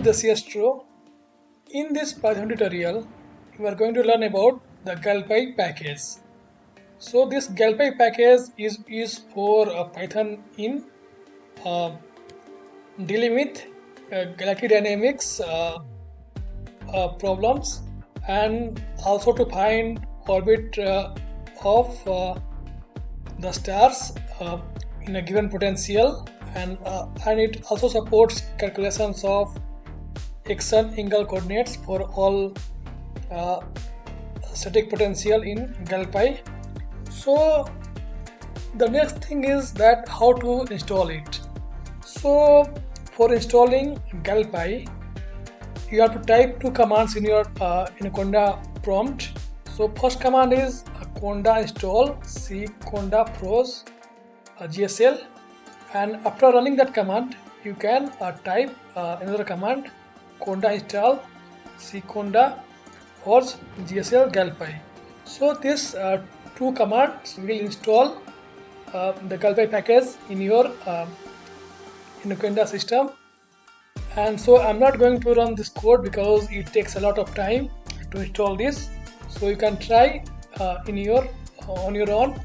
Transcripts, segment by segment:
Desi Astro. In this Python tutorial, we are going to learn about the Galpy package. So this Galpy package is used for Python in dealing with galactic dynamics problems, and also to find orbit of the stars in a given potential, and it also supports calculations of x-and angle coordinates for all static potential in Galpy. So the next thing is that how to install it. So for installing Galpy, you have to type two commands in your Conda prompt. So first command is conda install conda pros gsl, and after running that command you can type another command conda install conda pros gsl Galpy. So these two commands will install the Galpy package in your Conda system. And so I'm not going to run this code because it takes a lot of time to install this. So you can try on your own,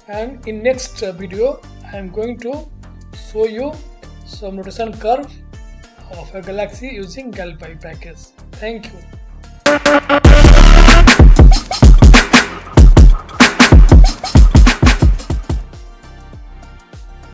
and in next video I'm going to show you some rotation curve of a galaxy using Galpy package. Thank you.